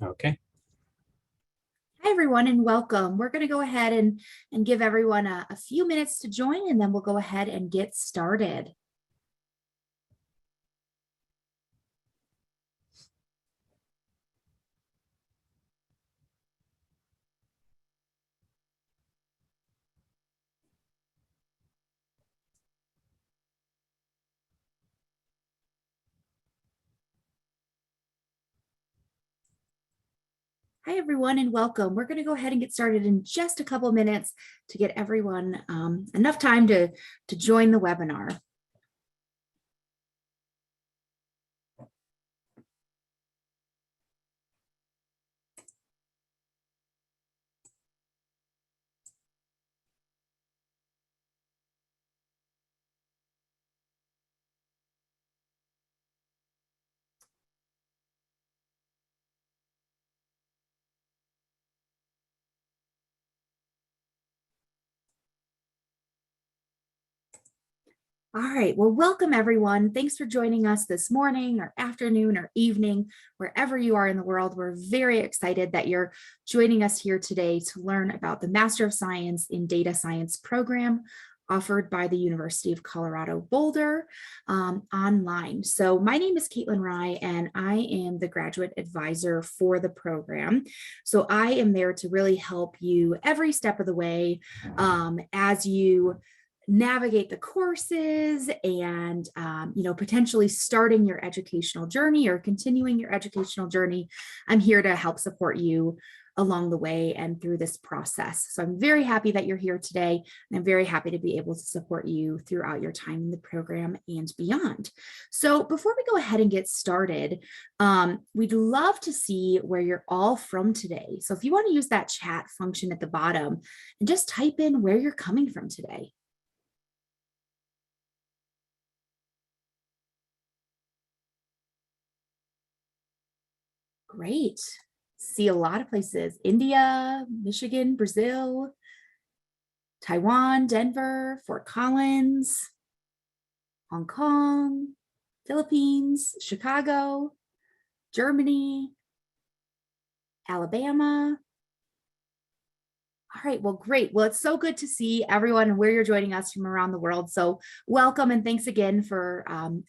Okay. Hi, everyone, and welcome. We're going to go ahead and give everyone a few minutes to join, and then we'll go ahead and get started. Hi, everyone, and welcome. We're going to go ahead and get started in just a couple minutes to get everyone enough time to join the webinar. All right, well, welcome everyone. Thanks for joining us this morning or afternoon or evening, wherever you are in the world. We're very excited that you're joining us here today to learn about the Master of Science in Data Science program offered by the University of Colorado Boulder online. So my name is Kaitlyn Rye, and I am the graduate advisor for the program. So I am there to really help you every step of the way as you navigate the courses and potentially starting your educational journey or continuing your educational journey. I'm here to help support you along the way and through this process. So I'm very happy that you're here today, and I'm very happy to be able to support you throughout your time in the program and beyond. So before we go ahead and get started, we'd love to see where you're all from today. So if you want to use that chat function at the bottom and just type in where you're coming from today. Great. See a lot of places: India, Michigan, Brazil, Taiwan, Denver, Fort Collins, Hong Kong, Philippines, Chicago, Germany, Alabama. All right, well, great. Well, it's so good to see everyone where you're joining us from around the world. So welcome and thanks again for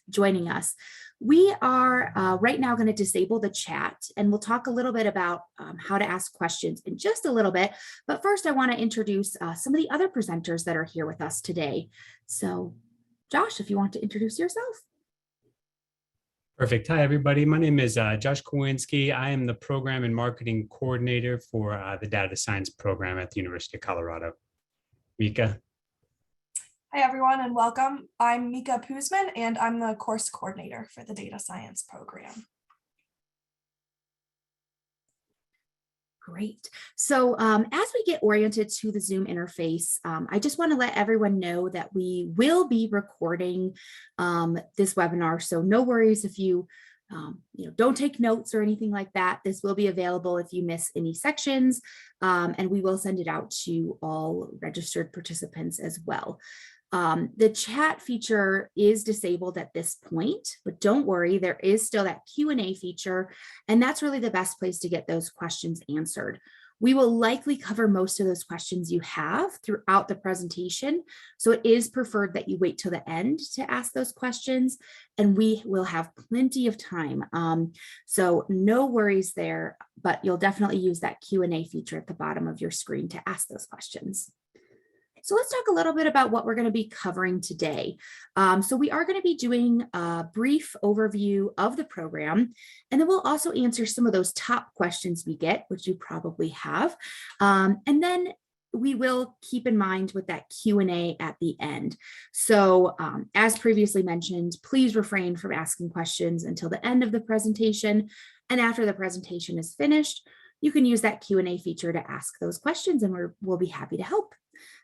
joining us. We are right now going to disable the chat, and we'll talk a little bit about how to ask questions in just a little bit. But first, I want to introduce some of the other presenters that are here with us today. So Josh, if you want to introduce yourself. Perfect. Hi, everybody. My name is Josh Kawinski. I am the Program and Marketing Coordinator for the Data Science program at the University of Colorado. Mika. Hi, everyone, and welcome. I'm Mika Puseman, and I'm the course coordinator for the Data Science program. Great. So as we get oriented to the Zoom interface, I just want to let everyone know that we will be recording this webinar. So no worries if you don't take notes or anything like that. This will be available if you miss any sections, and we will send it out to all registered participants as well. The chat feature is disabled at this point, but don't worry, there is still that Q&A feature, and that's really the best place to get those questions answered. We will likely cover most of those questions you have throughout the presentation, so it is preferred that you wait till the end to ask those questions, and we will have plenty of time. So no worries there, but you'll definitely use that Q&A feature at the bottom of your screen to ask those questions. So let's talk a little bit about what we're going to be covering today. So we are going to be doing a brief overview of the program, and then we'll also answer some of those top questions we get, which you probably have. And then we will keep in mind with that Q&A at the end. So as previously mentioned, please refrain from asking questions until the end of the presentation. And after the presentation is finished, you can use that Q&A feature to ask those questions, and we'll be happy to help.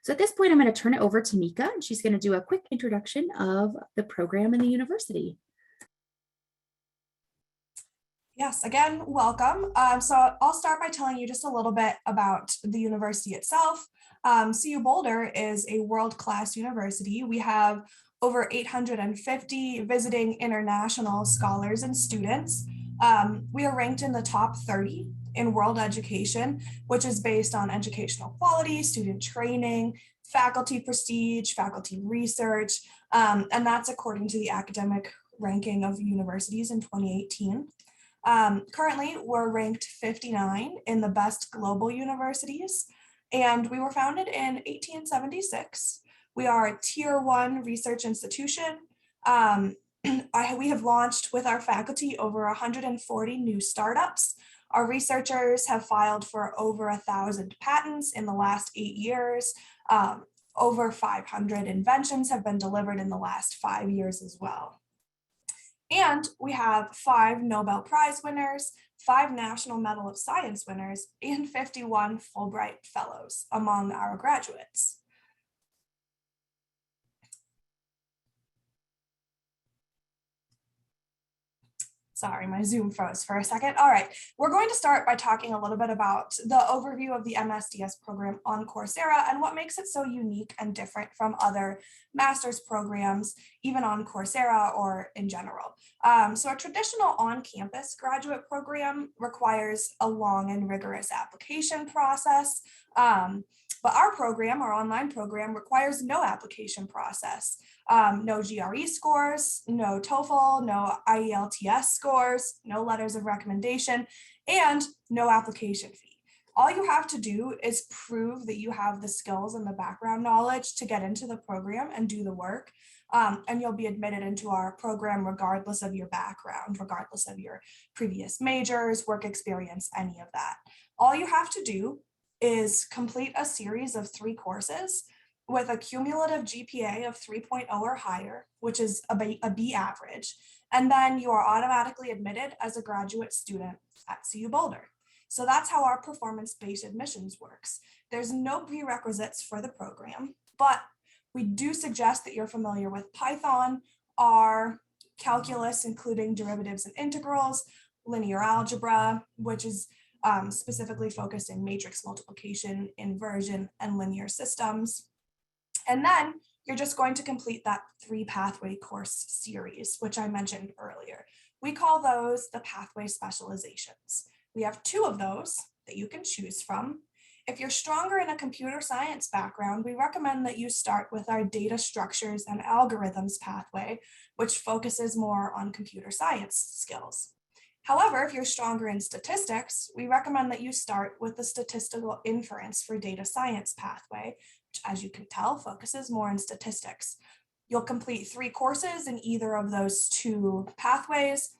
So at this point, I'm going to turn it over to Mika, and she's going to do a quick introduction of the program and the university. Yes, again, welcome. So I'll start by telling you just a little bit about the university itself. CU Boulder is a world-class university. We have over 850 visiting international scholars and students. We are ranked in the top 30 in world education, which is based on educational quality, student training, faculty prestige, faculty research, and that's according to the academic ranking of universities in 2018. Currently, we're ranked 59 in the best global universities, and we were founded in 1876. We are a tier 1 research institution. We have launched with our faculty over 140 new startups. Our researchers have filed for over 1,000 patents in the last 8 years. Over 500 inventions have been delivered in the last 5 years as well. And we have 5 Nobel Prize winners, 5 National Medal of Science winners, and 51 Fulbright Fellows among our graduates. Sorry, my Zoom froze for a second. All right, we're going to start by talking a little bit about the overview of the MSDS program on Coursera and what makes it so unique and different from other master's programs, even on Coursera or in general. So a traditional on-campus graduate program requires a long and rigorous application process. But our program, our online program, requires no application process. No GRE scores, no TOEFL, no IELTS scores, no letters of recommendation, and no application fee. All you have to do is prove that you have the skills and the background knowledge to get into the program and do the work, and you'll be admitted into our program regardless of your background, regardless of your previous majors, work experience, any of that. All you have to do is complete a series of 3 courses with a cumulative GPA of 3.0 or higher, which is a B average, and then you are automatically admitted as a graduate student at CU Boulder. So that's how our performance-based admissions works. There's no prerequisites for the program, but we do suggest that you're familiar with Python, R, calculus, including derivatives and integrals, linear algebra, which is specifically focused in matrix multiplication, inversion, and linear systems. And then you're just going to complete that 3 pathway course series, which I mentioned earlier. We call those the pathway specializations. We have 2 of those that you can choose from. If you're stronger in a computer science background, we recommend that you start with our data structures and algorithms pathway, which focuses more on computer science skills. However, if you're stronger in statistics, we recommend that you start with the statistical inference for data science pathway, which, as you can tell, focuses more on statistics. You'll complete 3 courses in either of those 2 pathways,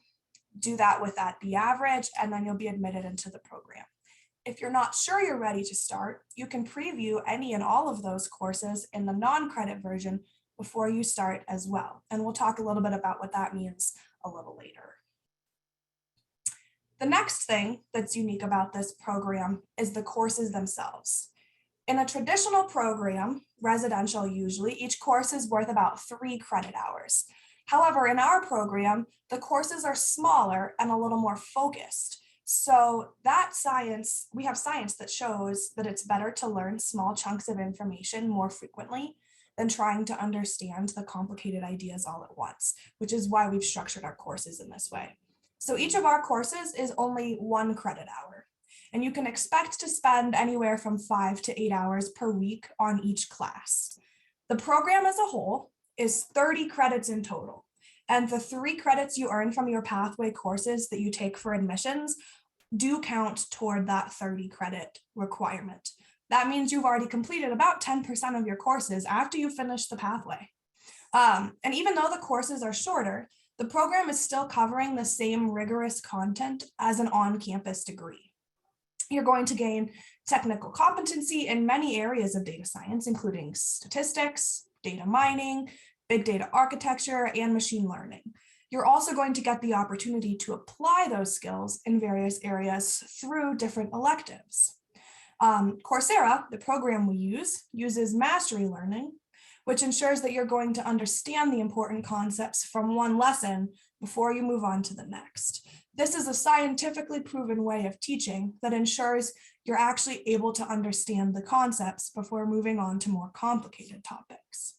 do that with that B average, and then you'll be admitted into the program. If you're not sure you're ready to start, you can preview any and all of those courses in the non-credit version before you start as well. And we'll talk a little bit about what that means a little later. The next thing that's unique about this program is the courses themselves. In a traditional program, residential usually, each course is worth about 3 credit hours. However, in our program, the courses are smaller and a little more focused. So we have science that shows that it's better to learn small chunks of information more frequently than trying to understand the complicated ideas all at once, which is why we've structured our courses in this way. So each of our courses is only 1 credit hour, and you can expect to spend anywhere from 5 to 8 hours per week on each class. The program as a whole is 30 credits in total, and the 3 credits you earn from your pathway courses that you take for admissions do count toward that 30 credit requirement. That means you've already completed about 10% of your courses after you finish the pathway. And even though the courses are shorter, the program is still covering the same rigorous content as an on-campus degree. You're going to gain technical competency in many areas of data science, including statistics, data mining, big data architecture, and machine learning. You're also going to get the opportunity to apply those skills in various areas through different electives. Coursera, the program we use, uses mastery learning, which ensures that you're going to understand the important concepts from one lesson before you move on to the next. This is a scientifically proven way of teaching that ensures you're actually able to understand the concepts before moving on to more complicated topics.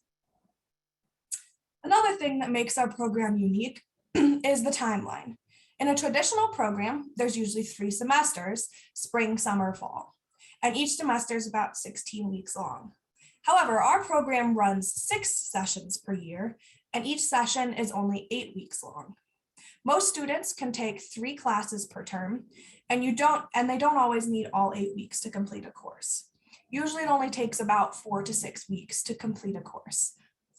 Another thing that makes our program unique is the timeline. In a traditional program, there's usually 3 semesters, spring, summer, fall, and each semester is about 16 weeks long. However, our program runs 6 sessions per year, and each session is only 8 weeks long. Most students can take 3 classes per term, and they don't always need all 8 weeks to complete a course. Usually it only takes about 4 to 6 weeks to complete a course.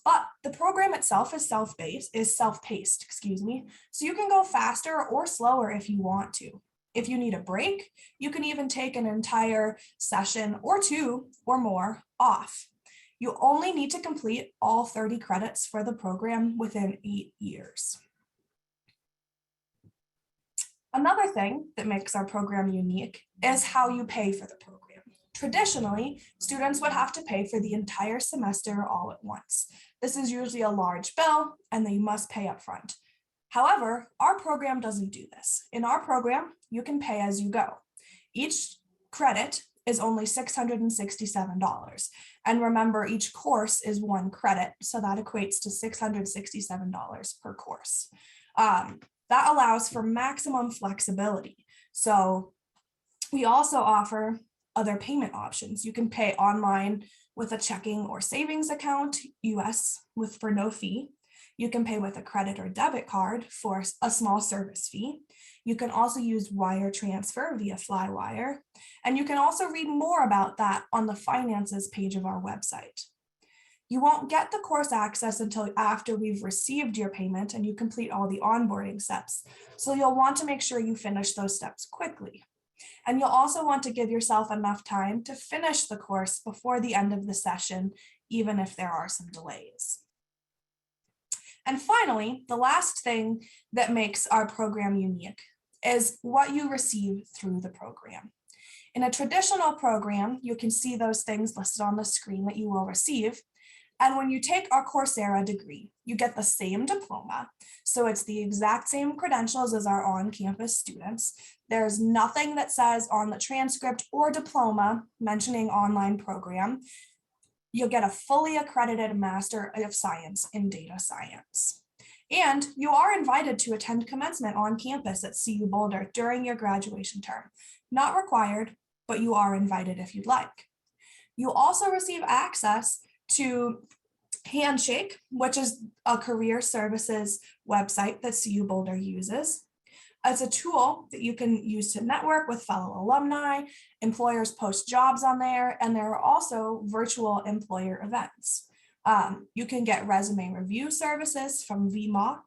But the program itself is self-paced, so you can go faster or slower if you want to. If you need a break, you can even take an entire session or 2 or more off. You only need to complete all 30 credits for the program within 8 years. Another thing that makes our program unique is how you pay for the program. Traditionally, students would have to pay for the entire semester all at once. This is usually a large bill, and they must pay up front. However, our program doesn't do this. In our program, you can pay as you go. Each credit is only $667. And remember, each course is 1 credit, so that equates to $667 per course. That allows for maximum flexibility. So we also offer other payment options. You can pay online with a checking or savings account, US for no fee. You can pay with a credit or debit card for a small service fee. You can also use wire transfer via Flywire. And you can also read more about that on the finances page of our website. You won't get the course access until after we've received your payment and you complete all the onboarding steps. So you'll want to make sure you finish those steps quickly. And you'll also want to give yourself enough time to finish the course before the end of the session, even if there are some delays. And finally, the last thing that makes our program unique is what you receive through the program. In a traditional program, you can see those things listed on the screen that you will receive. And when you take our Coursera degree, you get the same diploma. So it's the exact same credentials as our on-campus students. There's nothing that says on the transcript or diploma mentioning online program. You'll get a fully accredited Master of Science in Data Science. And you are invited to attend commencement on campus at CU Boulder during your graduation term. Not required, but you are invited if you'd like. You also receive access to Handshake, which is a career services website that CU Boulder uses. It's a tool that you can use to network with fellow alumni. Employers post jobs on there, and there are also virtual employer events. You can get resume review services from VMOC,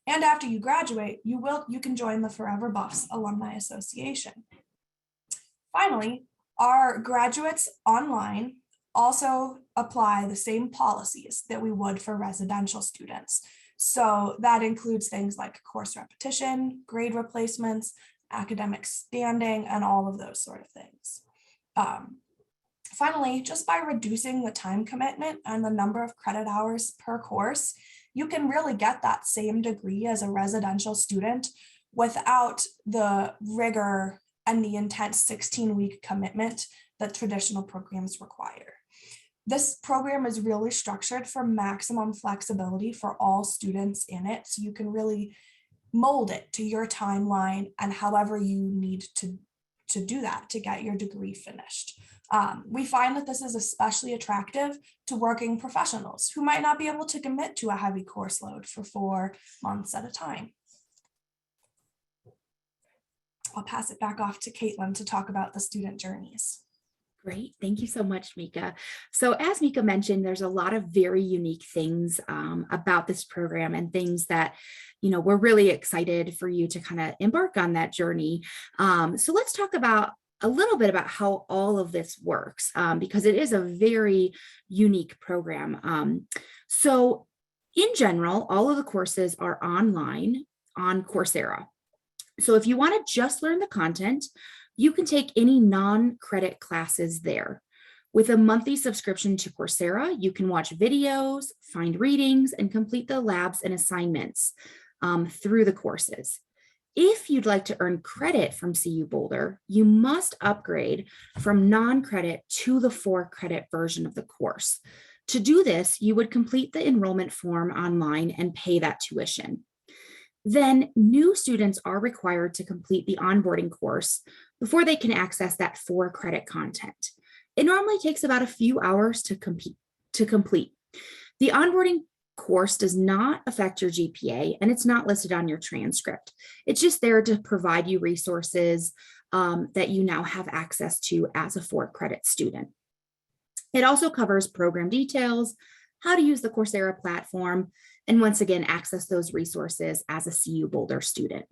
and after you graduate, you can join the Forever Buffs Alumni Association. Finally, our graduates online also apply the same policies that we would for residential students. So that includes things like course repetition, grade replacements, academic standing, and all of those sort of things. Finally, just by reducing the time commitment and the number of credit hours per course, you can really get that same degree as a residential student without the rigor and the intense 16-week commitment that traditional programs require. This program is really structured for maximum flexibility for all students in it, so you can really mold it to your timeline and however you need to do that to get your degree finished. We find that this is especially attractive to working professionals who might not be able to commit to a heavy course load for 4 months at a time. I'll pass it back off to Kaitlyn to talk about the student journeys. Great. Thank you so much, Mika. So as Mika mentioned, there's a lot of very unique things about this program and things that, we're really excited for you to kind of embark on that journey. So let's talk about a little bit about how all of this works, because it is a very unique program. So in general, all of the courses are online on Coursera. So if you want to just learn the content, you can take any non-credit classes there. With a monthly subscription to Coursera, you can watch videos, find readings, and complete the labs and assignments through the courses. If you'd like to earn credit from CU Boulder, you must upgrade from non-credit to the 4-credit version of the course. To do this, you would complete the enrollment form online and pay that tuition. Then new students are required to complete the onboarding course before they can access that 4-credit content. It normally takes about a few hours to complete. The onboarding course does not affect your GPA, and it's not listed on your transcript. It's just there to provide you resources that you now have access to as a 4-credit student. It also covers program details, how to use the Coursera platform, and once again, access those resources as a CU Boulder student.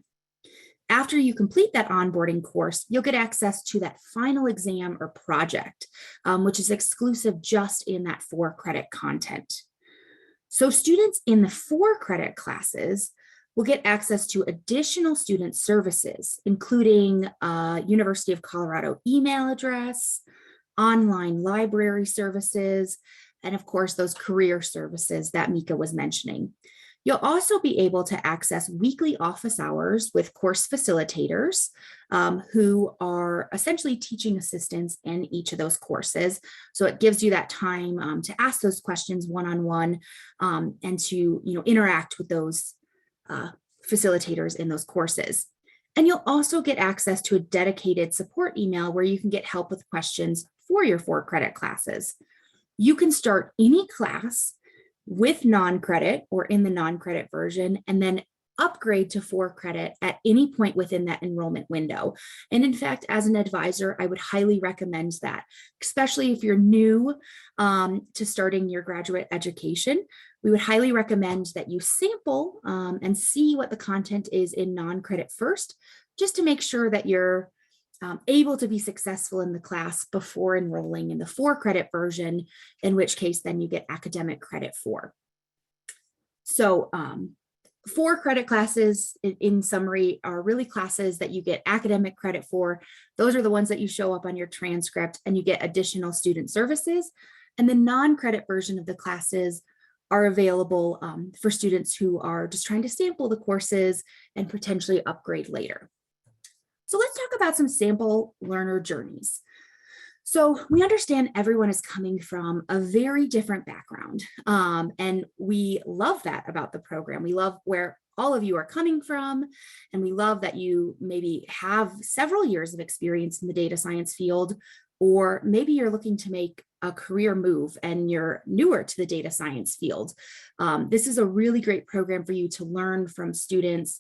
After you complete that onboarding course, you'll get access to that final exam or project, which is exclusive just in that 4-credit content. So students in the 4-credit classes will get access to additional student services, including University of Colorado email address, online library services, and of course, those career services that Mika was mentioning. You'll also be able to access weekly office hours with course facilitators who are essentially teaching assistants in each of those courses. So it gives you that time to ask those questions one-on-one and to interact with those facilitators in those courses. And you'll also get access to a dedicated support email where you can get help with questions for your 4-credit classes. You can start any class with non-credit or in the non-credit version, and then upgrade to 4-credit at any point within that enrollment window. And in fact, as an advisor, I would highly recommend that, especially if you're new to starting your graduate education. We would highly recommend that you sample and see what the content is in non-credit first, just to make sure that you're able to be successful in the class before enrolling in the 4-credit version, in which case then you get academic credit for. So 4-credit classes, in summary, are really classes that you get academic credit for. Those are the ones that you show up on your transcript, and you get additional student services. And the non-credit version of the classes are available for students who are just trying to sample the courses and potentially upgrade later. So let's talk about some sample learner journeys. So we understand everyone is coming from a very different background, and we love that about the program. We love where all of you are coming from, and we love that you maybe have several years of experience in the data science field, or maybe you're looking to make a career move and you're newer to the data science field. This is a really great program for you to learn from students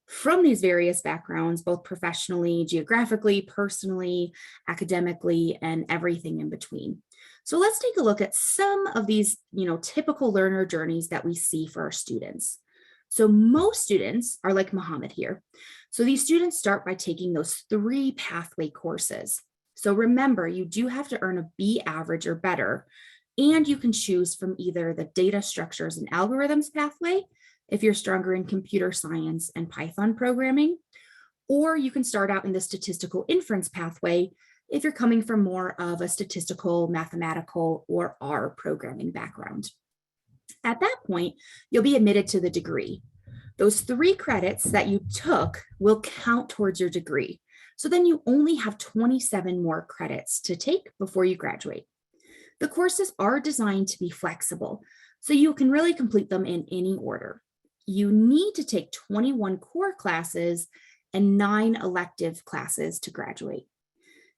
from these various backgrounds, both professionally, geographically, personally, academically, and everything in between. So let's take a look at some of these, typical learner journeys that we see for our students. So most students are like Muhammad here. So these students start by taking those 3 pathway courses. So remember, you do have to earn a B average or better, and you can choose from either the data structures and algorithms pathway, if you're stronger in computer science and Python programming, or you can start out in the statistical inference pathway if you're coming from more of a statistical, mathematical, or R programming background. At that point, you'll be admitted to the degree. Those 3 credits that you took will count towards your degree. So then you only have 27 more credits to take before you graduate. The courses are designed to be flexible, so you can really complete them in any order. You need to take 21 core classes and 9 elective classes to graduate.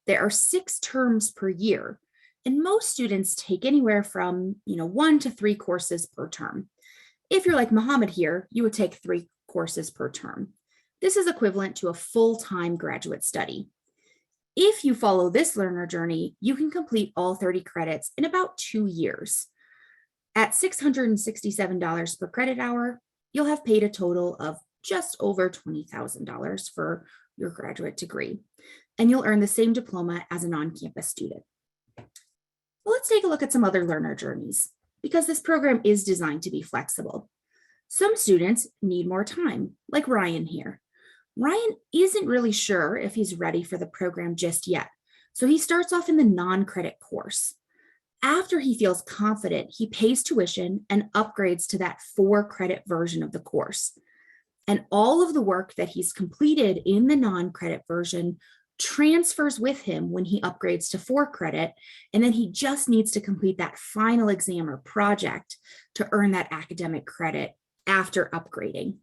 There are 6 terms per year, and most students take anywhere from 1 to 3 courses per term. If you're like Muhammad here, you would take 3 courses per term. This is equivalent to a full-time graduate study. If you follow this learner journey, you can complete all 30 credits in about 2 years. At $667 per credit hour, you'll have paid a total of just over $20,000 for your graduate degree, and you'll earn the same diploma as an on-campus student. Well, let's take a look at some other learner journeys, because this program is designed to be flexible. Some students need more time, like Ryan here. Ryan isn't really sure if he's ready for the program just yet, so he starts off in the non-credit course. After he feels confident, he pays tuition and upgrades to that 4-credit version of the course. And all of the work that he's completed in the non-credit version transfers with him when he upgrades to 4-credit, and then he just needs to complete that final exam or project to earn that academic credit after upgrading.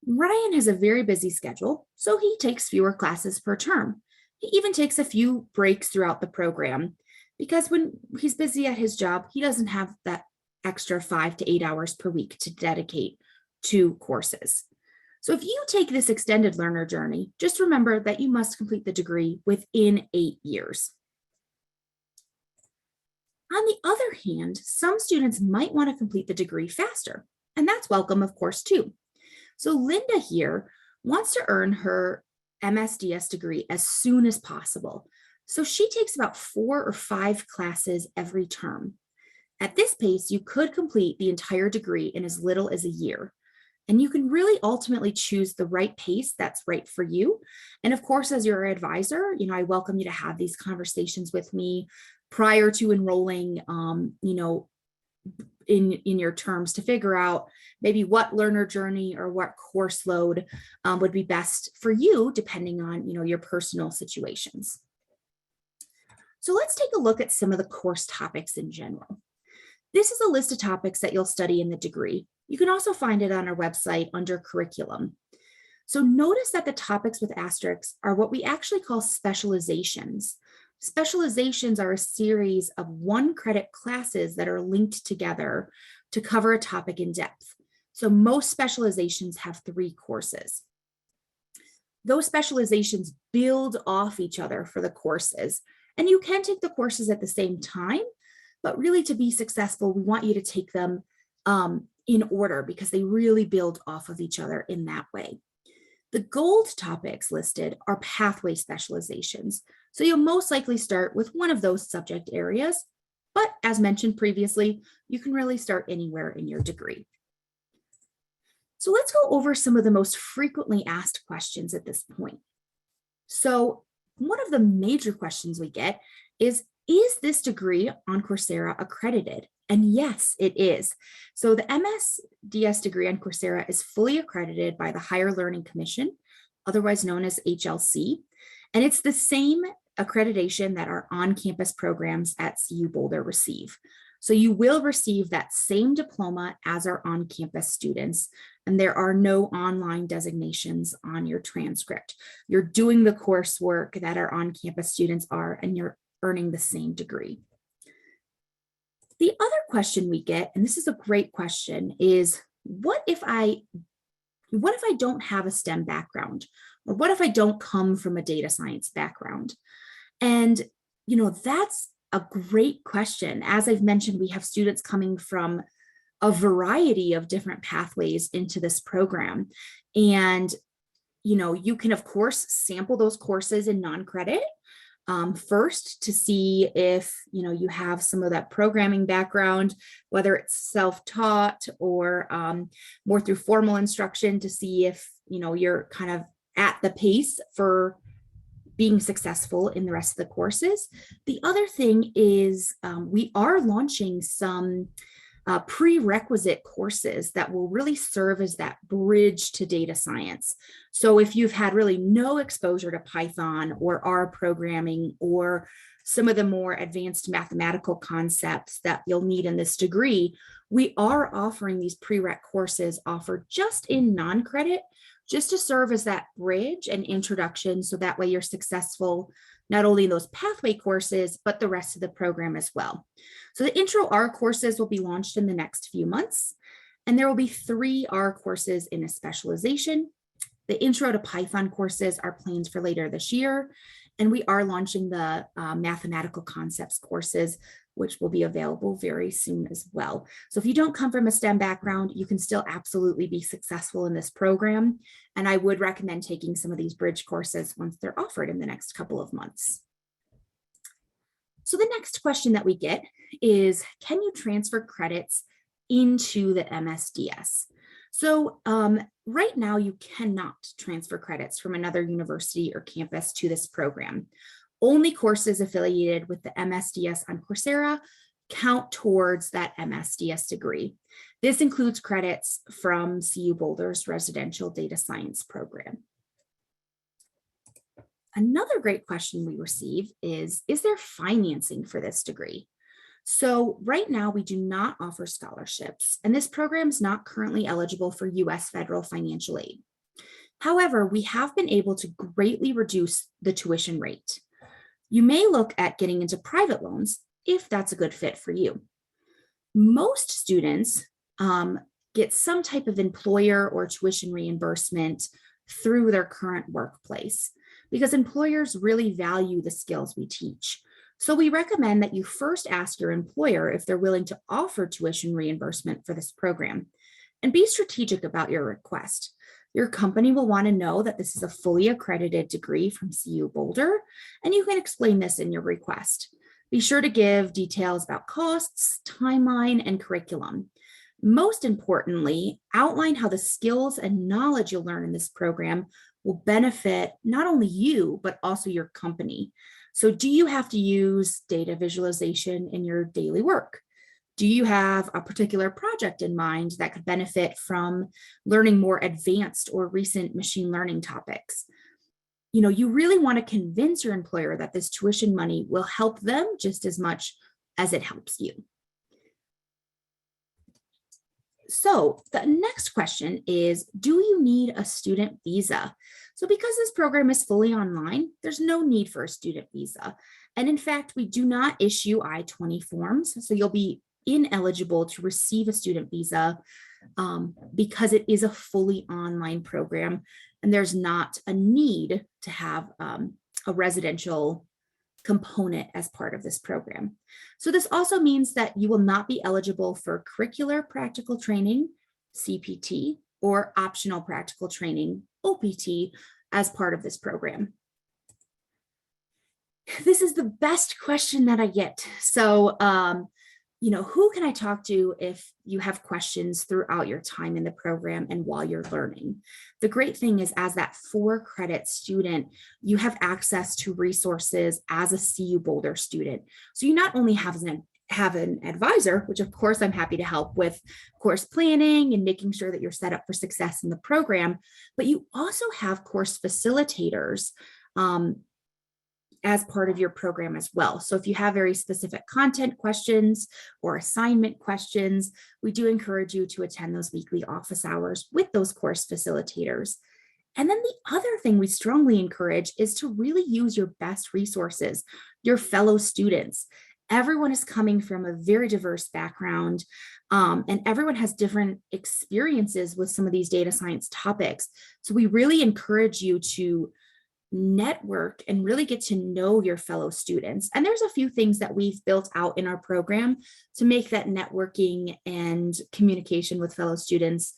Ryan has a very busy schedule, so he takes fewer classes per term. He even takes a few breaks throughout the program because when he's busy at his job, he doesn't have that extra 5 to 8 hours per week to dedicate to courses. So if you take this extended learner journey, just remember that you must complete the degree within 8 years. On the other hand, some students might want to complete the degree faster, and that's welcome, of course, too. So Linda here wants to earn her MSDS degree as soon as possible. So she takes about 4 or 5 classes every term. At this pace, you could complete the entire degree in as little as a year. And you can really ultimately choose the right pace that's right for you. And of course, as your advisor, I welcome you to have these conversations with me prior to enrolling, in your terms to figure out maybe what learner journey or what course load would be best for you, depending on, your personal situations. So let's take a look at some of the course topics in general. This is a list of topics that you'll study in the degree. You can also find it on our website under curriculum. So notice that the topics with asterisks are what we actually call specializations. Specializations are a series of 1-credit classes that are linked together to cover a topic in depth. So most specializations have 3 courses. Those specializations build off each other for the courses, and you can take the courses at the same time, but really to be successful, we want you to take them in order because they really build off of each other in that way. The gold topics listed are pathway specializations. So you'll most likely start with one of those subject areas, but as mentioned previously, you can really start anywhere in your degree. So let's go over some of the most frequently asked questions at this point. So one of the major questions we get is this degree on Coursera accredited? And yes, it is. So the MSDS degree on Coursera is fully accredited by the Higher Learning Commission, otherwise known as HLC. And it's the same accreditation that our on-campus programs at CU Boulder receive. So you will receive that same diploma as our on-campus students, and there are no online designations on your transcript. You're doing the coursework that our on-campus students are, and you're earning the same degree. The other question we get, and this is a great question, is what if I don't have a STEM background? Or what if I don't come from a data science background? And, that's a great question. As I've mentioned, we have students coming from a variety of different pathways into this program. And, you can, of course, sample those courses in non-credit first to see if, you have some of that programming background, whether it's self-taught or more through formal instruction to see if, you're kind of at the pace for being successful in the rest of the courses. The other thing is we are launching some prerequisite courses that will really serve as that bridge to data science. So if you've had really no exposure to Python or R programming or some of the more advanced mathematical concepts that you'll need in this degree, we are offering these prereq courses offered just in non-credit, just to serve as that bridge and introduction. So that way you're successful not only in those pathway courses, but the rest of the program as well. So the intro R courses will be launched in the next few months, and there will be 3 R courses in a specialization. The intro to Python courses are planned for later this year, and we are launching the mathematical concepts courses, which will be available very soon as well. So if you don't come from a STEM background, you can still absolutely be successful in this program. And I would recommend taking some of these bridge courses once they're offered in the next couple of months. So the next question that we get is, can you transfer credits into the MSDS? So right now you cannot transfer credits from another university or campus to this program. Only courses affiliated with the MSDS on Coursera count towards that MSDS degree. This includes credits from CU Boulder's residential data science program. Another great question we receive is there financing for this degree? So right now we do not offer scholarships, and this program is not currently eligible for US federal financial aid. However, we have been able to greatly reduce the tuition rate. You may look at getting into private loans if that's a good fit for you. Most students get some type of employer or tuition reimbursement through their current workplace because employers really value the skills we teach. So we recommend that you first ask your employer if they're willing to offer tuition reimbursement for this program, and be strategic about your request. Your company will want to know that this is a fully accredited degree from CU Boulder, and you can explain this in your request. Be sure to give details about costs, timeline, and curriculum. Most importantly, outline how the skills and knowledge you'll learn in this program will benefit not only you, but also your company. So do you have to use data visualization in your daily work? Do you have a particular project in mind that could benefit from learning more advanced or recent machine learning topics? You really want to convince your employer that this tuition money will help them just as much as it helps you. So the next question is, do you need a student visa? So because this program is fully online, there's no need for a student visa. And in fact, we do not issue I-20 forms. So you'll be ineligible to receive a student visa because it is a fully online program and there's not a need to have a residential component as part of this program. So this also means that you will not be eligible for curricular practical training, CPT, or optional practical training, OPT, as part of this program. This is the best question that I get. So, who can I talk to if you have questions throughout your time in the program and while you're learning? The great thing is, as that 4-credit student, you have access to resources as a CU Boulder student. So you not only have an advisor, which of course I'm happy to help with course planning and making sure that you're set up for success in the program, but you also have course facilitators as part of your program as well. So if you have very specific content questions or assignment questions, we do encourage you to attend those weekly office hours with those course facilitators. And then the other thing we strongly encourage is to really use your best resources, your fellow students. Everyone is coming from a very diverse background, and everyone has different experiences with some of these data science topics. So we really encourage you to network and really get to know your fellow students. And there's a few things that we've built out in our program to make that networking and communication with fellow students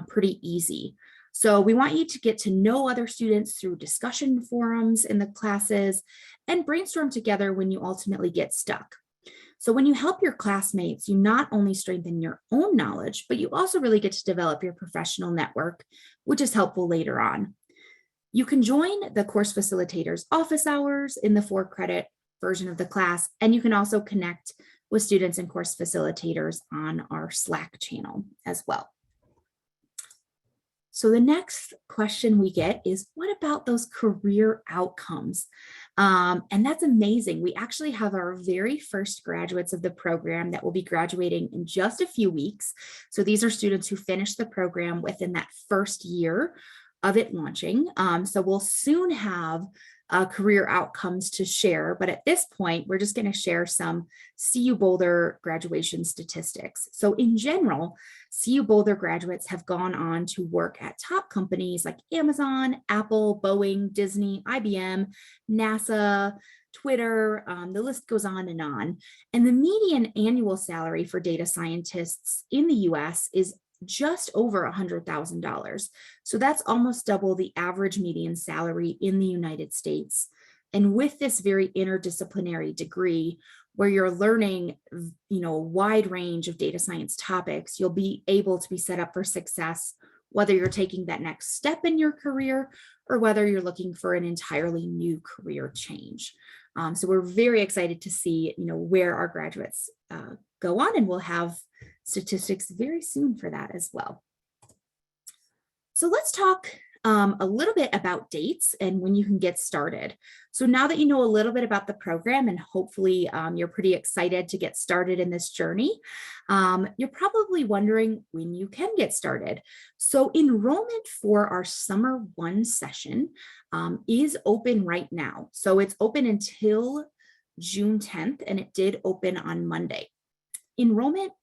pretty easy. So we want you to get to know other students through discussion forums in the classes and brainstorm together when you ultimately get stuck. So when you help your classmates, you not only strengthen your own knowledge, but you also really get to develop your professional network, which is helpful later on. You can join the course facilitators office hours in the 4-credit version of the class, and you can also connect with students and course facilitators on our Slack channel as well. So the next question we get is, what about those career outcomes? And that's amazing. We actually have our very first graduates of the program that will be graduating in just a few weeks. So these are students who finished the program within that first year of it launching. So we'll soon have career outcomes to share, but at this point, we're just going to share some CU Boulder graduation statistics. So in general, CU Boulder graduates have gone on to work at top companies like Amazon, Apple, Boeing, Disney, IBM, NASA, Twitter, the list goes on. And the median annual salary for data scientists in the US is just over $100,000. So that's almost double the average median salary in the United States. And with this very interdisciplinary degree, where you're learning, a wide range of data science topics, you'll be able to be set up for success, whether you're taking that next step in your career or whether you're looking for an entirely new career change. So we're very excited to see, where our graduates go on, and we'll have statistics very soon for that as well. So let's talk a little bit about dates and when you can get started. So now that you know a little bit about the program and hopefully you're pretty excited to get started in this journey, you're probably wondering when you can get started. So enrollment for our Summer 1 session is open right now. So it's open until June 10th, and it did open on Monday. Enrollment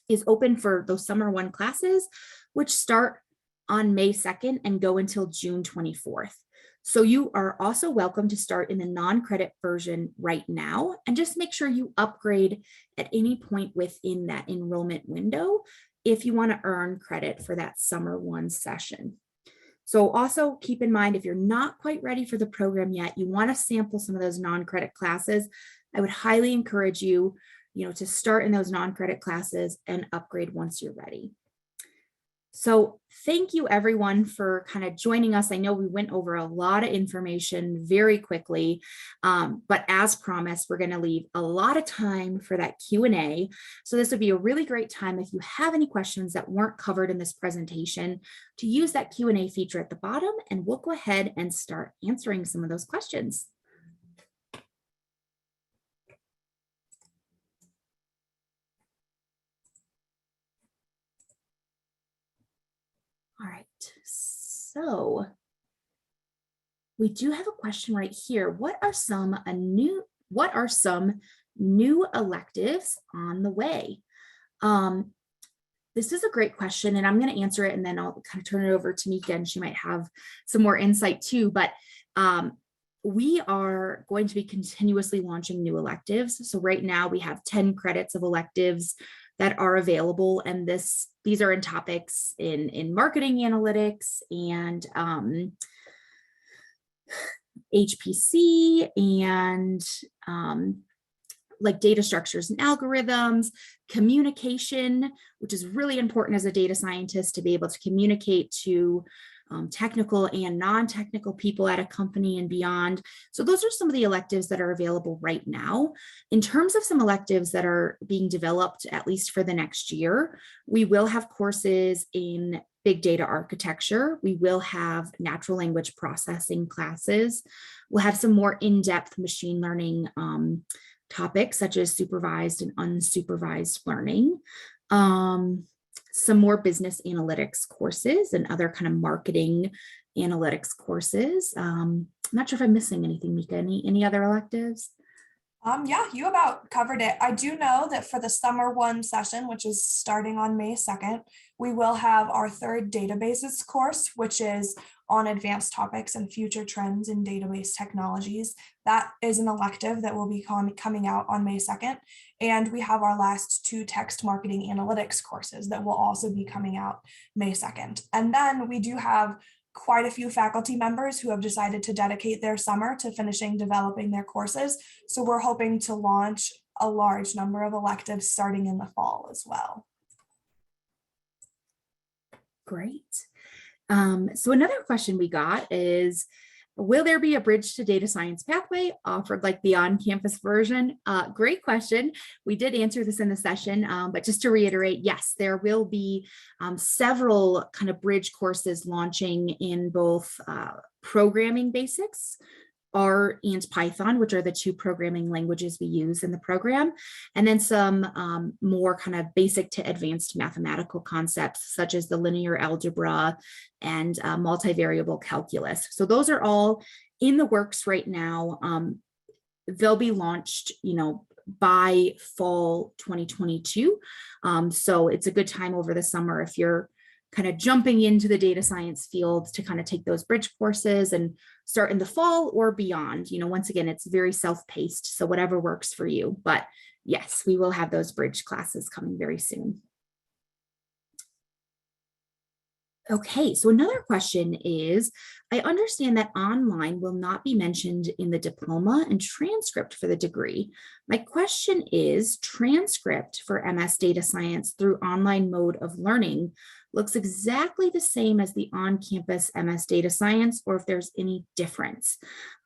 is open for those Summer 1 classes, which start on May 2nd and go until June 24th. So you are also welcome to start in the non-credit version right now, and just make sure you upgrade at any point within that enrollment window if you want to earn credit for that Summer 1 session. So also keep in mind, if you're not quite ready for the program yet, you want to sample some of those non-credit classes, I would highly encourage you, to start in those non-credit classes and upgrade once you're ready. So thank you everyone for kind of joining us. I know we went over a lot of information very quickly, but as promised, we're going to leave a lot of time for that Q&A. So this would be a really great time if you have any questions that weren't covered in this presentation to use that Q&A feature at the bottom, and we'll go ahead and start answering some of those questions. All right, so we do have a question right here. What are some new electives on the way? This is a great question, and I'm going to answer it, and then I'll kind of turn it over to Mika, and she might have some more insight too. But we are going to be continuously launching new electives. So right now we have 10 credits of electives that are available, and these are in topics in marketing analytics and HPC and like data structures and algorithms, communication, which is really important as a data scientist to be able to communicate to technical and non-technical people at a company and beyond. So those are some of the electives that are available right now. In terms of some electives that are being developed, at least for the next year, we will have courses in big data architecture. We will have natural language processing classes. We'll have some more in-depth machine learning topics such as supervised and unsupervised learning. Some more business analytics courses and other kind of marketing analytics courses. I'm not sure if I'm missing anything, Mika. Any other electives? Yeah, you about covered it. I do know that for the Summer 1 session, which is starting on May 2nd, we will have our third databases course, which is on advanced topics and future trends in database technologies. That is an elective that will be coming out on May 2nd. And we have our last 2 text marketing analytics courses that will also be coming out May 2nd. And then we do have quite a few faculty members who have decided to dedicate their summer to finishing developing their courses. So we're hoping to launch a large number of electives starting in the fall as well. Great. So another question we got is, will there be a bridge to data science pathway offered like the on-campus version? Great question. We did answer this in the session, but just to reiterate, yes, there will be several kind of bridge courses launching in both programming basics, R and Python, which are the 2 programming languages we use in the program, and then some more kind of basic to advanced mathematical concepts such as the linear algebra and multivariable calculus. So those are all in the works right now. They'll be launched, by fall 2022. So it's a good time over the summer if you're kind of jumping into the data science field to kind of take those bridge courses and start in the fall or beyond. Once again, it's very self-paced, so whatever works for you. But yes, we will have those bridge classes coming very soon. Okay, so another question is, I understand that online will not be mentioned in the diploma and transcript for the degree. My question is, transcript for MS Data Science through online mode of learning looks exactly the same as the on-campus MS Data Science, or if there's any difference?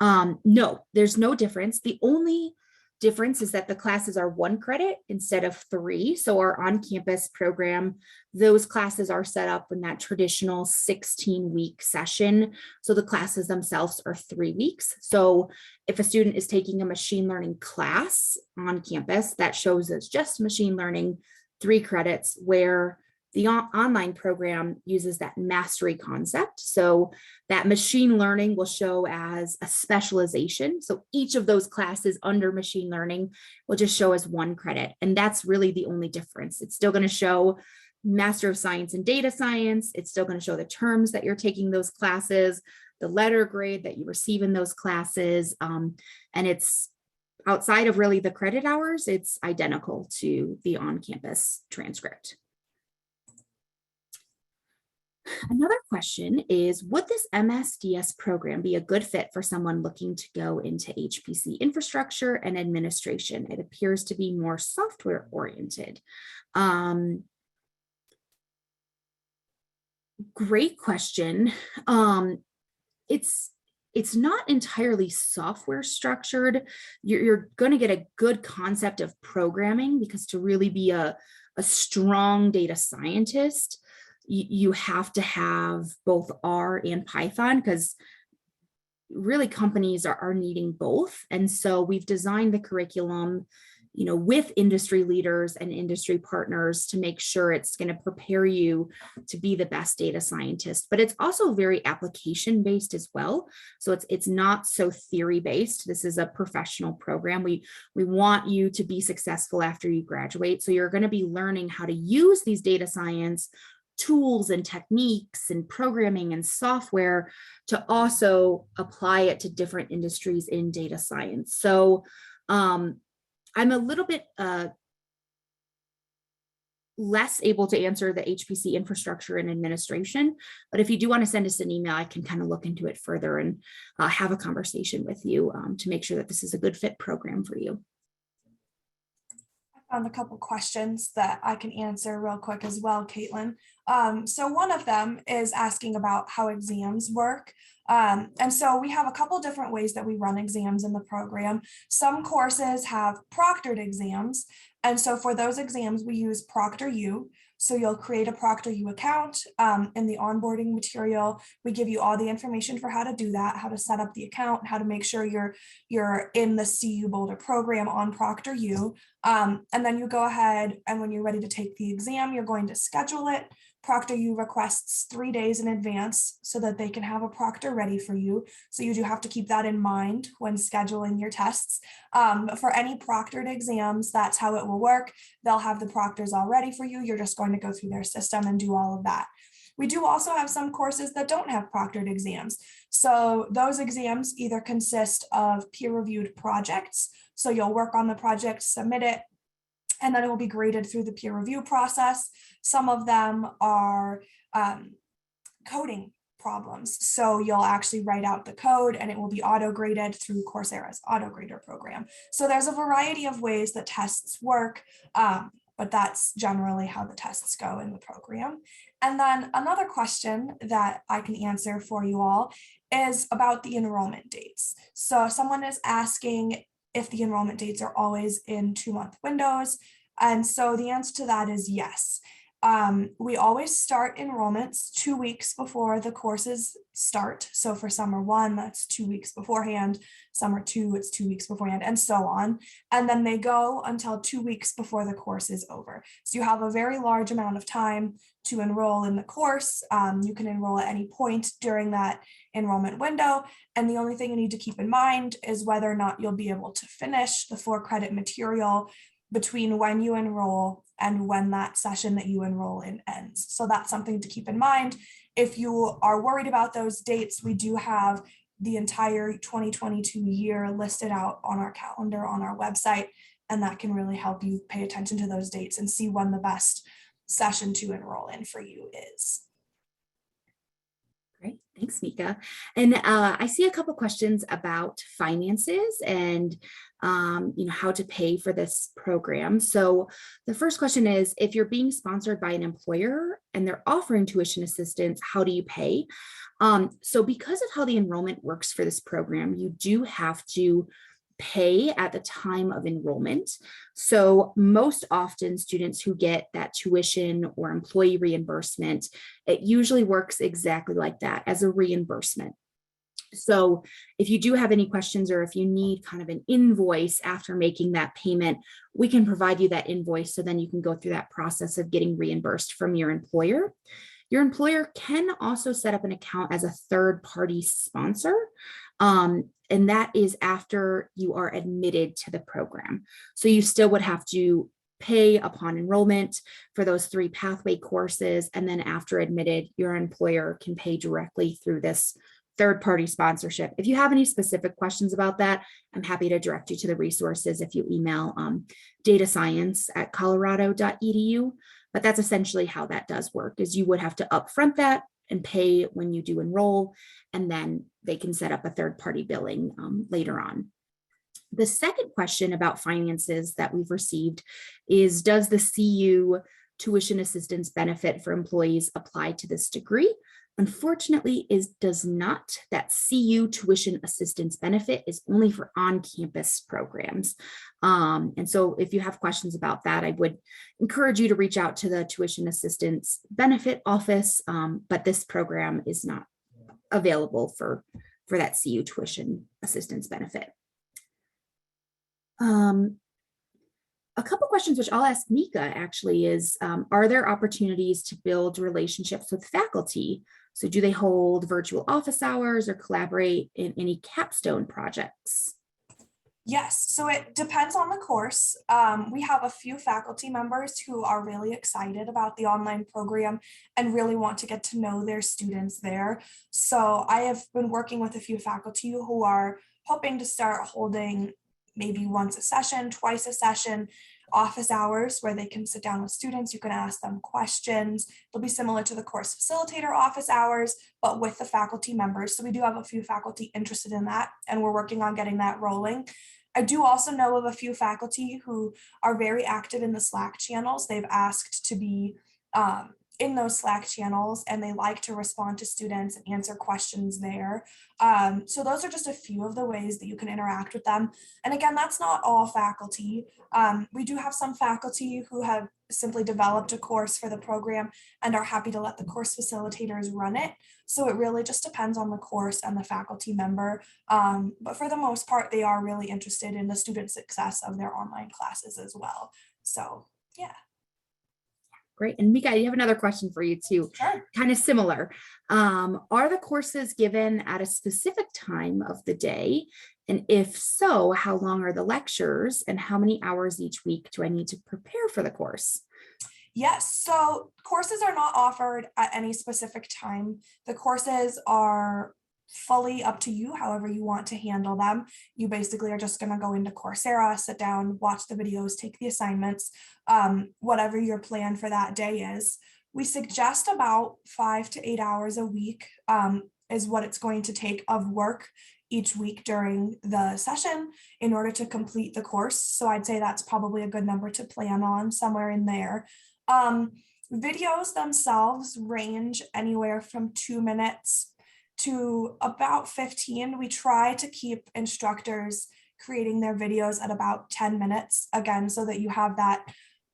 No, there's no difference. The only difference is that the classes are 1 credit instead of 3. So our on-campus program, those classes are set up in that traditional 16-week session. So the classes themselves are 3 weeks. So if a student is taking a machine learning class on campus, that shows as just machine learning, 3 credits, where the online program uses that mastery concept. So that machine learning will show as a specialization. So each of those classes under machine learning will just show as 1 credit. And that's really the only difference. It's still going to show Master of Science and Data Science. It's still going to show the terms that you're taking those classes, the letter grade that you receive in those classes. And it's outside of really the credit hours, it's identical to the on-campus transcript. Another question is, would this MSDS program be a good fit for someone looking to go into HPC infrastructure and administration? It appears to be more software oriented. Great question. It's not entirely software structured. You're going to get a good concept of programming, because to really be a strong data scientist, you have to have both R and Python, because really companies are needing both. And so we've designed the curriculum, with industry leaders and industry partners to make sure it's going to prepare you to be the best data scientist. But it's also very application based as well. So it's not so theory based. This is a professional program. We want you to be successful after you graduate. So you're going to be learning how to use these data science tools and techniques and programming and software to also apply it to different industries in data science. So I'm a little bit less able to answer the HPC infrastructure and administration, but if you do want to send us an email, I can kind of look into it further and have a conversation with you to make sure that this is a good fit program for you. A couple questions that I can answer real quick as well, Kaitlyn. So one of them is asking about how exams work. And so we have a couple different ways that we run exams in the program. Some courses have proctored exams. And so for those exams, we use ProctorU. So you'll create a ProctorU account. In the onboarding material, we give you all the information for how to do that, how to set up the account, how to make sure you're in the CU Boulder program on ProctorU. And then you go ahead, and when you're ready to take the exam, you're going to schedule it. ProctorU requests 3 days in advance so that they can have a proctor ready for you. So you do have to keep that in mind when scheduling your tests. For any proctored exams, that's how it will work. They'll have the proctors all ready for you. You're just going to go through their system and do all of that. We do also have some courses that don't have proctored exams. So those exams either consist of peer-reviewed projects. So you'll work on the project, submit it, and then it will be graded through the peer review process. Some of them are coding problems. So you'll actually write out the code and it will be auto-graded through Coursera's auto-grader program. So there's a variety of ways that tests work, but that's generally how the tests go in the program. And then another question that I can answer for you all is about the enrollment dates. So someone is asking if the enrollment dates are always in 2-month windows. And so the answer to that is yes. We always start enrollments 2 weeks before the courses start. So for summer 1, that's 2 weeks beforehand. Summer 2, it's 2 weeks beforehand, and so on. And then they go until 2 weeks before the course is over. So you have a very large amount of time to enroll in the course. You can enroll at any point during that enrollment window. And the only thing you need to keep in mind is whether or not you'll be able to finish the 4-credit material between when you enroll and when that session that you enroll in ends. So that's something to keep in mind. If you are worried about those dates, we do have the entire 2022 year listed out on our calendar on our website, and that can really help you pay attention to those dates and see when the best session to enroll in for you is. Great, thanks, Mika. And I see a couple questions about finances and how to pay for this program. So the first question is, if you're being sponsored by an employer and they're offering tuition assistance, how do you pay? So because of how the enrollment works for this program, you do have to pay at the time of enrollment. So most often students who get that tuition or employee reimbursement, it usually works exactly like that, as a reimbursement. So if you do have any questions, or if you need kind of an invoice after making that payment, we can provide you that invoice, so then you can go through that process of getting reimbursed from your employer. Your employer can also set up an account as a third-party sponsor, and that is after you are admitted to the program. So you still would have to pay upon enrollment for those 3 pathway courses, and then after admitted, your employer can pay directly through this third-party sponsorship. If you have any specific questions about that, I'm happy to direct you to the resources if you email datascience@colorado.edu. But that's essentially how that does work, is you would have to upfront that and pay when you do enroll, and then they can set up a third-party billing later on. The second question about finances that we've received is, does the CU tuition assistance benefit for employees apply to this degree? Unfortunately, it does not. That CU tuition assistance benefit is only for on-campus programs. And so if you have questions about that, I would encourage you to reach out to the tuition assistance benefit office, but this program is not available for that CU tuition assistance benefit. A couple questions which I'll ask Mika actually is, are there opportunities to build relationships with faculty? So do they hold virtual office hours or collaborate in any capstone projects? Yes, so it depends on the course. We have a few faculty members who are really excited about the online program and really want to get to know their students there. So I have been working with a few faculty who are hoping to start holding maybe once a session, twice a session, office hours where they can sit down with students. You can ask them questions. They'll be similar to the course facilitator office hours, but with the faculty members. So we do have a few faculty interested in that, and we're working on getting that rolling. I do also know of a few faculty who are very active in the Slack channels. They've asked to be in those Slack channels, and they like to respond to students and answer questions there. So those are just a few of the ways that you can interact with them. And again, that's not all faculty. We do have some faculty who have simply developed a course for the program and are happy to let the course facilitators run it. So it really just depends on the course and the faculty member. But for the most part, they are really interested in the student success of their online classes as well. So yeah. Great. And Mika, I have another question for you too. Sure. Kind of similar. Are the courses given at a specific time of the day? And if so, how long are the lectures, and how many hours each week do I need to prepare for the course? Yes, so courses are not offered at any specific time. The courses are fully up to you, however you want to handle them. You basically are just going to go into Coursera, sit down, watch the videos, take the assignments, whatever your plan for that day is. We suggest about 5 to 8 hours a week is what it's going to take of work each week during the session in order to complete the course. So I'd say that's probably a good number to plan on, somewhere in there. Videos themselves range anywhere from 2 minutes to about 15. We try to keep instructors creating their videos at about 10 minutes, again, so that you have that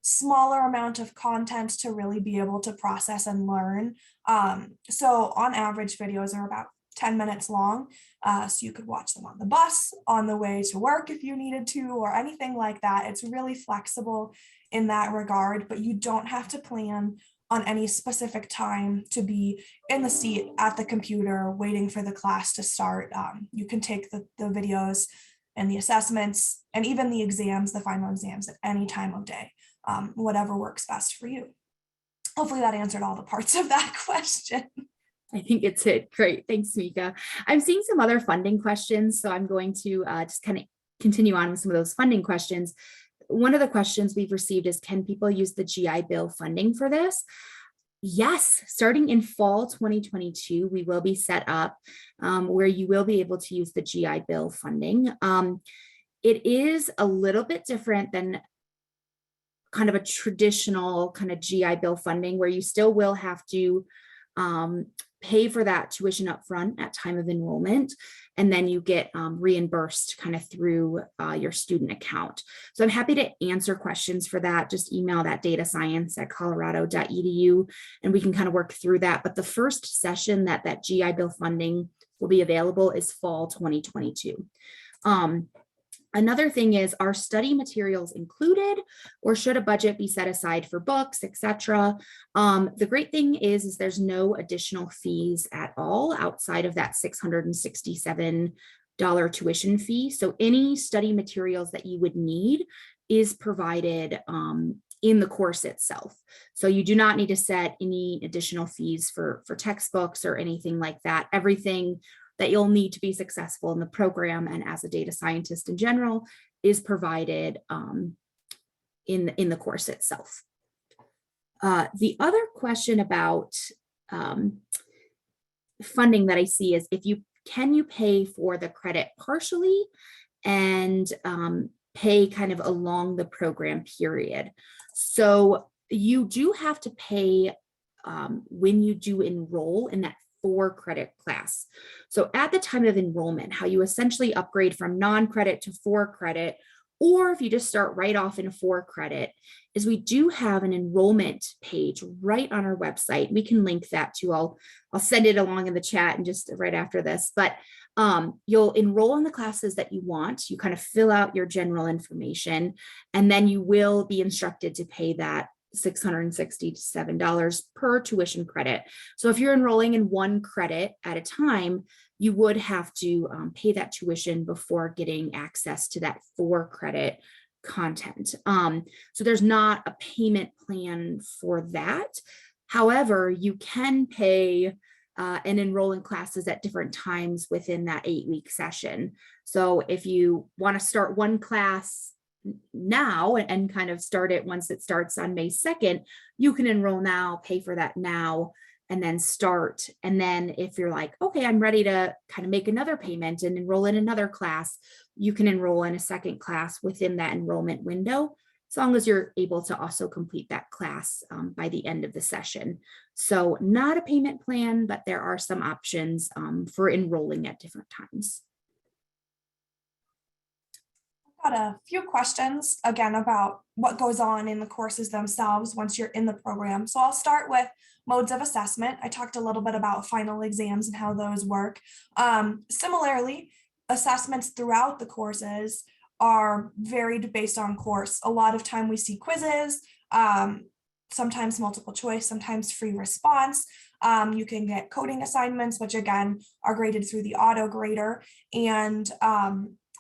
smaller amount of content to really be able to process and learn. So on average, videos are about 10 minutes long. So you could watch them on the bus, on the way to work if you needed to, or anything like that. It's really flexible in that regard, but you don't have to plan on any specific time to be in the seat at the computer waiting for the class to start. You can take the videos and the assessments and even the exams, the final exams, at any time of day, whatever works best for you. Hopefully that answered all the parts of that question. I think it's it. Great. Thanks, Mika. I'm seeing some other funding questions, so I'm going to just kind of continue on with some of those funding questions. One of the questions we've received is, can people use the GI Bill funding for this? Yes, starting in fall 2022, we will be set up where you will be able to use the GI Bill funding. It is a little bit different than kind of a traditional kind of GI Bill funding, where you still will have to pay for that tuition up front at time of enrollment, and then you get reimbursed kind of through your student account. So I'm happy to answer questions for that. Just email that datascience@colorado.edu and we can kind of work through that. But the first session that GI Bill funding will be available is fall 2022. Another thing is, are study materials included, or should a budget be set aside for books, etc.? The great thing is there's no additional fees at all outside of that $667 tuition fee. So any study materials that you would need is provided in the course itself. So you do not need to set any additional fees for textbooks or anything like that. Everything that you'll need to be successful in the program and as a data scientist in general is provided in the course itself. The other question about funding that I see is can you pay for the credit partially and pay kind of along the program period? So you do have to pay when you do enroll in that 4-credit class. So at the time of enrollment, how you essentially upgrade from non-credit to 4-credit, or if you just start right off in a 4-credit, is we do have an enrollment page right on our website. We can link that to, I'll send it along in the chat and just right after this, but you'll enroll in the classes that you want. You kind of fill out your general information, and then you will be instructed to pay that $667 per tuition credit. So if you're enrolling in 1 credit at a time, you would have to pay that tuition before getting access to that 4-credit content. So there's not a payment plan for that. However, you can pay and enroll in classes at different times within that 8-week session. So if you want to start 1 class now and kind of start it once it starts on May 2nd, you can enroll now, pay for that now, and then start. And then if you're like, okay, I'm ready to kind of make another payment and enroll in another class, you can enroll in a 2nd class within that enrollment window, as long as you're able to also complete that class by the end of the session. So not a payment plan, but there are some options for enrolling at different times. Got a few questions again about what goes on in the courses themselves once you're in the program. So I'll start with modes of assessment. I talked a little bit about final exams and how those work. Similarly, assessments throughout the courses are varied based on course. A lot of time we see quizzes, sometimes multiple choice, sometimes free response. You can get coding assignments, which again are graded through the auto grader, and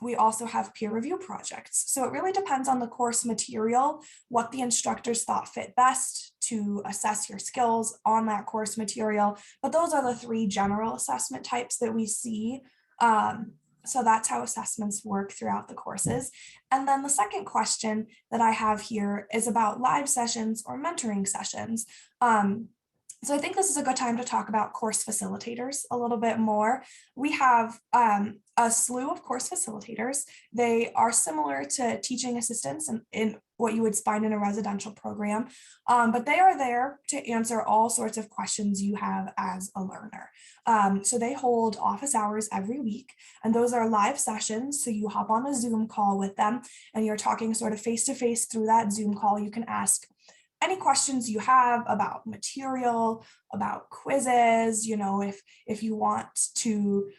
we also have peer review projects. So it really depends on the course material, what the instructors thought fit best to assess your skills on that course material. But those are the 3 general assessment types that we see. So that's how assessments work throughout the courses. And then the second question that I have here is about live sessions or mentoring sessions. So I think this is a good time to talk about course facilitators a little bit more. We have a slew of course facilitators. They are similar to teaching assistants in what you would find in a residential program, but they are there to answer all sorts of questions you have as a learner. So they hold office hours every week, and those are live sessions. So you hop on a Zoom call with them and you're talking sort of face-to-face through that Zoom call. You can ask any questions you have about material, about quizzes, if you want to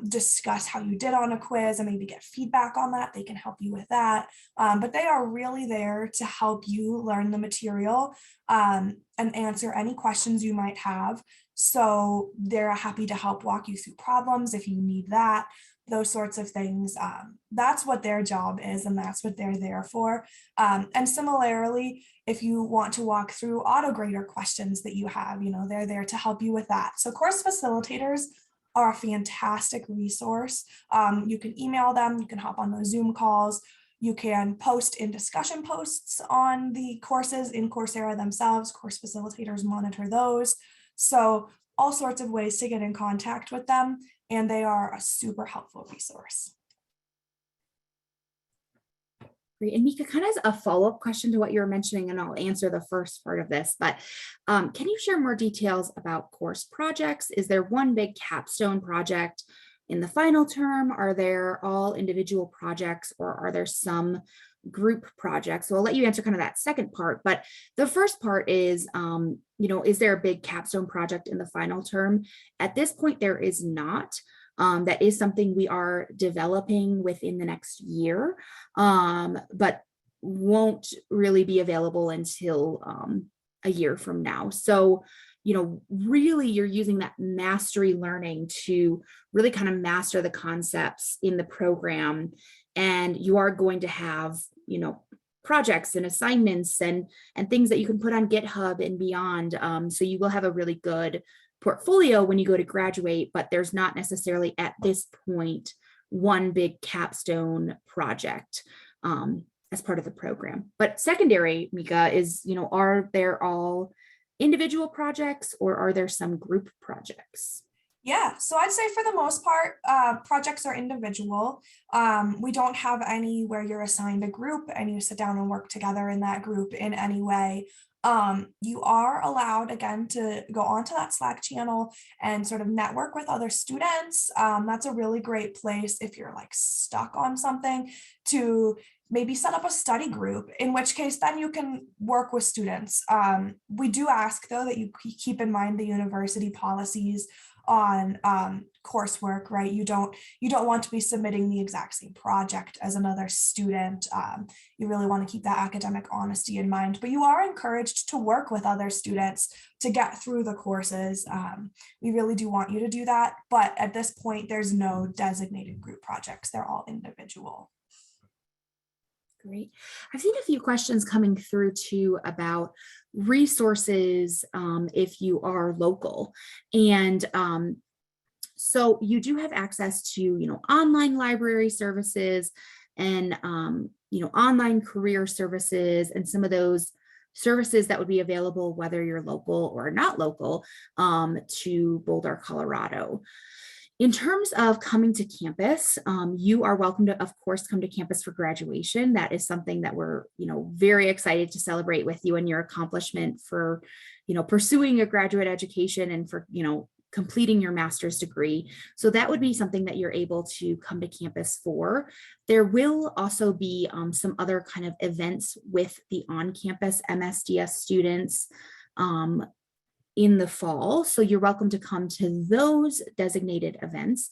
discuss how you did on a quiz and maybe get feedback on that, they can help you with that. But they are really there to help you learn the material and answer any questions you might have. So they're happy to help walk you through problems if you need that, those sorts of things. That's what their job is, and that's what they're there for. And similarly, if you want to walk through auto grader questions that you have, they're there to help you with that. So course facilitators are a fantastic resource. You can email them, you can hop on those Zoom calls, you can post in discussion posts on the courses in Coursera themselves. Course facilitators monitor those. So all sorts of ways to get in contact with them, and they are a super helpful resource. Great. And Mika, kind of as a follow-up question to what you were mentioning, and I'll answer the first part of this, but can you share more details about course projects? Is there one big capstone project in the final term? Are there all individual projects, or are there some group projects? So I'll let you answer kind of that second part, but the first part is, is there a big capstone project in the final term? At this point, there is not. That is something we are developing within the next year, but won't really be available until a year from now. So, really you're using that mastery learning to really kind of master the concepts in the program. And you are going to have, projects and assignments and things that you can put on GitHub and beyond. So you will have a really good portfolio when you go to graduate, but there's not necessarily at this point one big capstone project as part of the program. But secondary, Mika, is, are there all individual projects, or are there some group projects? Yeah, so I'd say for the most part, projects are individual. We don't have any where you're assigned a group and you sit down and work together in that group in any way. You are allowed, again, to go onto that Slack channel and sort of network with other students. That's a really great place if you're like stuck on something, to maybe set up a study group, in which case then you can work with students. We do ask, though, that you keep in mind the university policies on coursework, right? You don't want to be submitting the exact same project as another student. You really want to keep that academic honesty in mind, but you are encouraged to work with other students to get through the courses. We really do want you to do that, but at this point, there's no designated group projects. They're all individual. Great. I've seen a few questions coming through too about resources if you are local. And so you do have access to, online library services and, online career services, and some of those services that would be available whether you're local or not local to Boulder, Colorado. In terms of coming to campus, you are welcome to, of course, come to campus for graduation. That is something that we're, very excited to celebrate with you and your accomplishment for, pursuing a graduate education and for, completing your master's degree. So that would be something that you're able to come to campus for. There will also be some other kind of events with the on-campus MSDS students in the fall. So you're welcome to come to those designated events.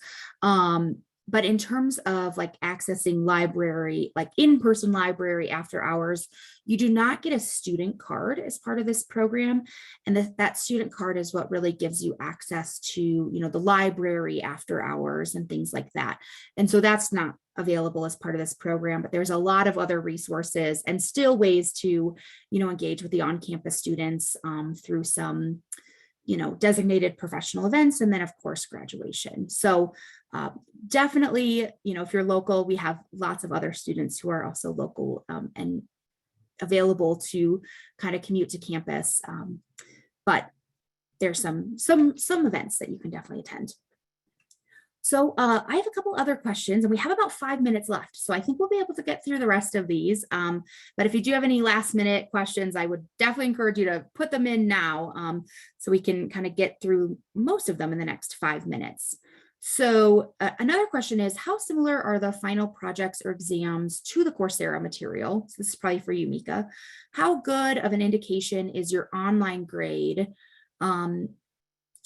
But in terms of like accessing library, like in-person library after hours, you do not get a student card as part of this program. And that student card is what really gives you access to, the library after hours and things like that. And so that's not available as part of this program, but there's a lot of other resources and still ways to, engage with the on-campus students through some, designated professional events, and then of course graduation. So definitely, if you're local, we have lots of other students who are also local and available to kind of commute to campus. But there's some events that you can definitely attend. So I have a couple other questions, and we have about 5 minutes left. So I think we'll be able to get through the rest of these. But if you do have any last minute questions, I would definitely encourage you to put them in now so we can kind of get through most of them in the next 5 minutes. So another question is, how similar are the final projects or exams to the Coursera material? So this is probably for you, Mika. How good of an indication is your online grade to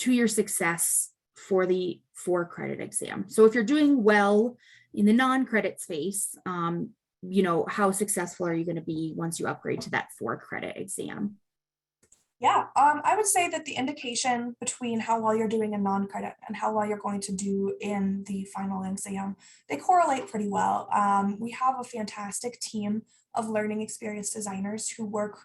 your success for the 4-credit exam? So if you're doing well in the non-credit space, how successful are you going to be once you upgrade to that 4-credit exam? Yeah, I would say that the indication between how well you're doing in non-credit and how well you're going to do in the final exam, they correlate pretty well. We have a fantastic team of learning experience designers who work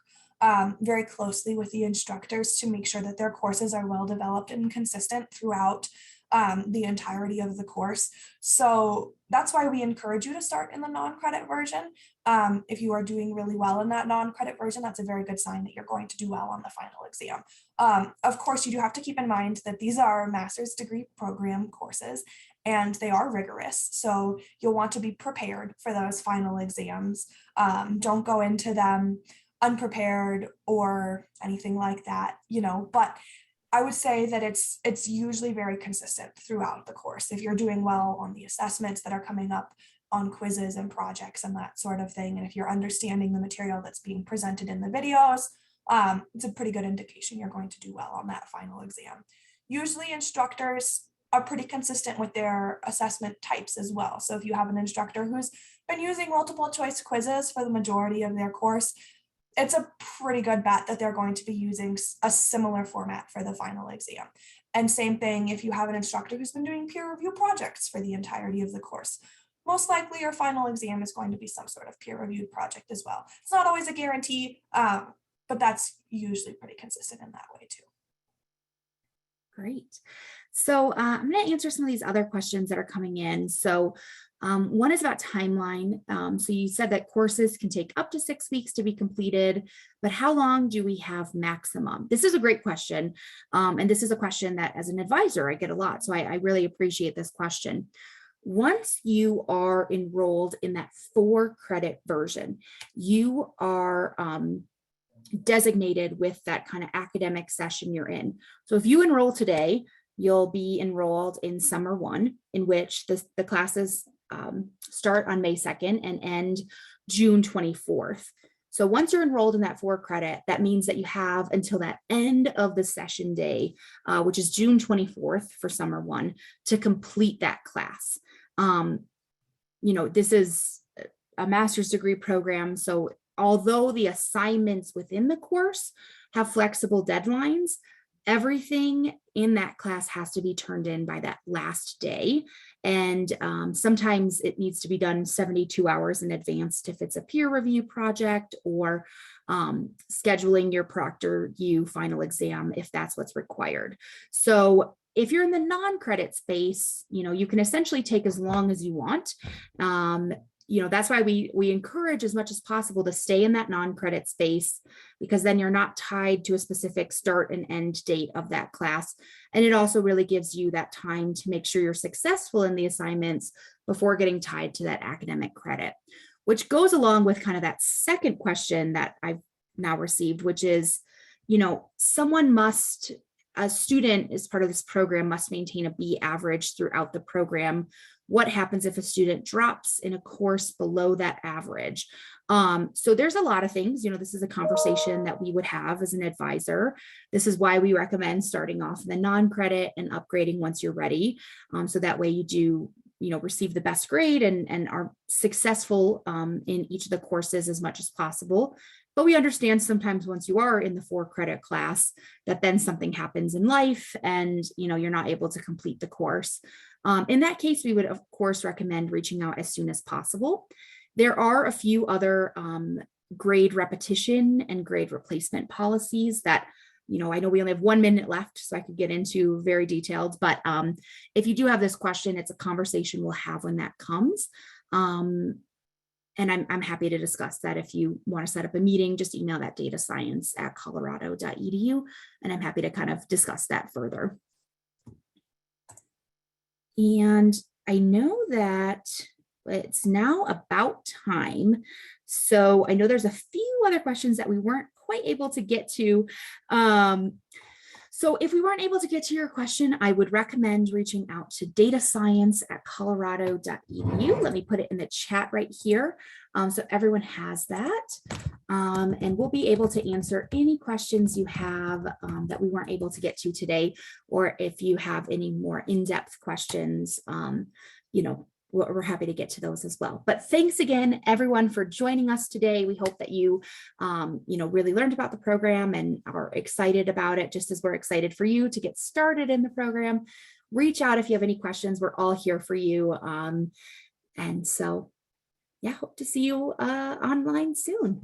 very closely with the instructors to make sure that their courses are well developed and consistent throughout the entirety of the course. So that's why we encourage you to start in the non-credit version. If you are doing really well in that non-credit version, that's a very good sign that you're going to do well on the final exam. Of course, you do have to keep in mind that these are master's degree program courses and they are rigorous. So you'll want to be prepared for those final exams. Don't go into them unprepared or anything like that, but I would say that it's usually very consistent throughout the course. If you're doing well on the assessments that are coming up on quizzes and projects and that sort of thing, and if you're understanding the material that's being presented in the videos, it's a pretty good indication you're going to do well on that final exam. Usually instructors are pretty consistent with their assessment types as well. So if you have an instructor who's been using multiple choice quizzes for the majority of their course, it's a pretty good bet that they're going to be using a similar format for the final exam. And same thing if you have an instructor who's been doing peer review projects for the entirety of the course. Most likely your final exam is going to be some sort of peer reviewed project as well. It's not always a guarantee, but that's usually pretty consistent in that way too. Great. So I'm going to answer some of these other questions that are coming in. So one is about timeline. So you said that courses can take up to 6 weeks to be completed, but how long do we have maximum? This is a great question. And this is a question that as an advisor, I get a lot. So I really appreciate this question. Once you are enrolled in that 4-credit version, you are designated with that kind of academic session you're in. So if you enroll today, you'll be enrolled in summer 1, in which the classes start on May 2nd and end June 24th. So once you're enrolled in that 4-credit, that means that you have until that end of the session day, which is June 24th for summer 1, to complete that class. This is a master's degree program. So although the assignments within the course have flexible deadlines, everything in that class has to be turned in by that last day. And sometimes it needs to be done 72 hours in advance if it's a peer review project, or scheduling your ProctorU final exam if that's what's required. So if you're in the non-credit space, you can essentially take as long as you want. That's why we encourage as much as possible to stay in that non-credit space, because then you're not tied to a specific start and end date of that class. And it also really gives you that time to make sure you're successful in the assignments before getting tied to that academic credit, which goes along with kind of that second question that I've now received, which is, a student as part of this program must maintain a B average throughout the program. What happens if a student drops in a course below that average? So there's a lot of things, this is a conversation that we would have as an advisor. This is why we recommend starting off in the non-credit and upgrading once you're ready. So that way you do, receive the best grade and are successful in each of the courses as much as possible. But we understand sometimes once you are in the 4-credit class, that then something happens in life and, you're not able to complete the course. In that case, we would, of course, recommend reaching out as soon as possible. There are a few other grade repetition and grade replacement policies that, I know we only have 1 minute left, so I could get into very detailed, but if you do have this question, it's a conversation we'll have when that comes. And I'm happy to discuss that. If you want to set up a meeting, just email that datascience@colorado.edu, and I'm happy to kind of discuss that further. And I know that it's now about time. So I know there's a few other questions that we weren't quite able to get to. So if we weren't able to get to your question, I would recommend reaching out to datascience@colorado.edu. Let me put it in the chat right here, so everyone has that. And we'll be able to answer any questions you have that we weren't able to get to today, or if you have any more in-depth questions, we're happy to get to those as well. But thanks again, everyone, for joining us today. We hope that you, really learned about the program and are excited about it, just as we're excited for you to get started in the program. Reach out if you have any questions. We're all here for you. And so, hope to see you online soon.